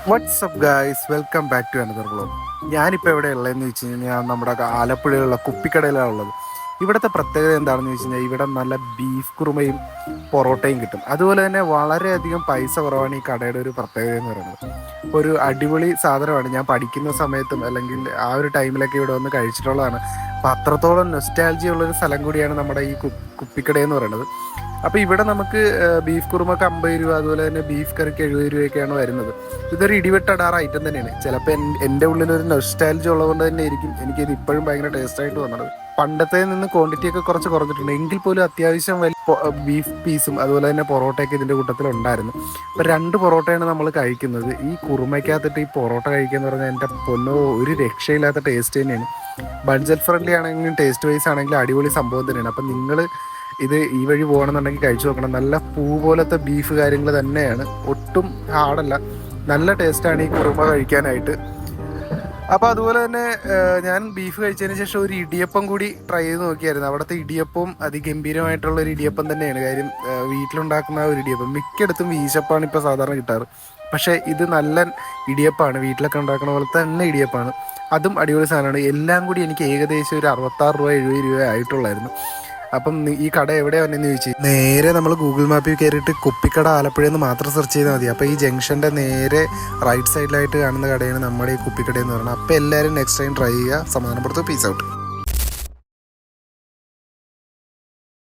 WhatsApp guys, welcome back to another vlog. ഞാനിപ്പോൾ എവിടെ ഉള്ളതെന്ന് വെച്ച് കഴിഞ്ഞാൽ നമ്മുടെ ആലപ്പുഴയിലുള്ള കുപ്പിക്കടയിലാണ് ഉള്ളത്. ഇവിടുത്തെ പ്രത്യേകത എന്താണെന്ന് വെച്ച് കഴിഞ്ഞാൽ ഇവിടെ നല്ല ബീഫ് കുറുമയും പൊറോട്ടയും കിട്ടും. അതുപോലെ തന്നെ വളരെയധികം പൈസ കുറവാണ് ഈ കടയുടെ ഒരു പ്രത്യേകത എന്ന് പറയുന്നത്. ഒരു അടിപൊളി സാധനമാണ്. ഞാൻ പഠിക്കുന്ന സമയത്തും അല്ലെങ്കിൽ ആ ഒരു ടൈമിലൊക്കെ ഇവിടെ വന്ന് കഴിച്ചിട്ടുള്ളതാണ്. അപ്പോൾ അത്രത്തോളം നൊസ്റ്റാൾജി ഉള്ളൊരു സ്ഥലം കൂടിയാണ് നമ്മുടെ ഈ കുപ്പിക്കടയെന്ന് പറയുന്നത്. അപ്പോൾ ഇവിടെ നമുക്ക് ബീഫ് കുറുമക്ക് 50 രൂപ, അതുപോലെ തന്നെ ബീഫ് കറിക്ക് 70 രൂപയൊക്കെയാണ് വരുന്നത്. ഇതൊരു ഇടിവെട്ടടാറ ഐറ്റം തന്നെയാണ്. ചിലപ്പോൾ എൻ്റെ ഉള്ളിലൊരു നൊസ്റ്റാലജി ഉള്ളതുകൊണ്ട് തന്നെ ആയിരിക്കും എനിക്കിത് ഇപ്പോഴും ഭയങ്കര ടേസ്റ്റായിട്ട് വന്നത്. പണ്ടത്തെ നിന്ന് ക്വാണ്ടിറ്റി ഒക്കെ കുറച്ച് കുറഞ്ഞിട്ടുണ്ട്, എങ്കിൽ പോലും അത്യാവശ്യം ബീഫ് പീസും അതുപോലെ തന്നെ പൊറോട്ടയൊക്കെ ഇതിൻ്റെ കൂട്ടത്തിലുണ്ടായിരുന്നു. അപ്പോൾ 2 പൊറോട്ടയാണ് നമ്മൾ കഴിക്കുന്നത്. ഈ കുറുമയ്ക്കകത്തിട്ട് ഈ പൊറോട്ട കഴിക്കുക എന്ന് പറഞ്ഞാൽ എൻ്റെ പൊന്നോ, ഒരു രക്ഷയില്ലാത്ത ടേസ്റ്റ് തന്നെയാണ്. ബഡ്ജറ്റ് ഫ്രണ്ട്ലി ആണെങ്കിലും ടേസ്റ്റ് വൈസ് ആണെങ്കിലും അടിപൊളി സംഭവം തന്നെയാണ്. അപ്പം നിങ്ങൾ ഇത് ഈ വഴി പോകണമെന്നുണ്ടെങ്കിൽ കഴിച്ചു നോക്കണം. നല്ല പൂ പോലത്തെ ബീഫ് കാര്യങ്ങൾ തന്നെയാണ്, ഒട്ടും ഹാർഡല്ല. നല്ല ടേസ്റ്റാണ് ഈ കുറുമ കഴിക്കാനായിട്ട്. അപ്പോൾ അതുപോലെ തന്നെ ഞാൻ ബീഫ് കഴിച്ചതിന് ശേഷം ഒരു ഇടിയപ്പം കൂടി ട്രൈ ചെയ്ത് നോക്കിയായിരുന്നു. അവിടുത്തെ ഇടിയപ്പവും അതിഗംഭീരമായിട്ടുള്ള ഒരു ഇടിയപ്പം തന്നെയാണ്. കാര്യം വീട്ടിലുണ്ടാക്കുന്ന ഒരു ഇടിയപ്പം മിക്കയിടത്തും വീശപ്പാണ് ഇപ്പോൾ സാധാരണ കിട്ടാറ്. പക്ഷേ ഇത് നല്ല ഇടിയപ്പമാണ്, വീട്ടിലൊക്കെ ഉണ്ടാക്കുന്ന പോലെ തന്നെ ഇടിയപ്പമാണ്. അതും അടിപൊളി സാധനമാണ്. എല്ലാം കൂടി എനിക്ക് ഏകദേശം ഒരു 66 രൂപ 70 രൂപ ആയിട്ടുള്ളായിരുന്നു. അപ്പം ഈ കട എവിടെയാണ് വന്നെന്ന് ചോദിച്ചു, നേരെ നമ്മൾ ഗൂഗിൾ മാപ്പിൽ കയറിയിട്ട് കുപ്പിക്കട ആലപ്പുഴയെന്ന് മാത്രം സെർച്ച് ചെയ്താൽ മതി. അപ്പോൾ ഈ ജംഗ്ഷൻ്റെ നേരെ റൈറ്റ് സൈഡിലായിട്ട് കാണുന്ന കടയാണ് നമ്മുടെ ഈ കുപ്പിക്കട എന്ന് പറയുന്നത്. അപ്പോൾ എല്ലാവരും നെക്സ്റ്റ് ടൈം ട്രൈ ചെയ്യുക. സമാധാനപ്പെടുത്തുക. Peace out.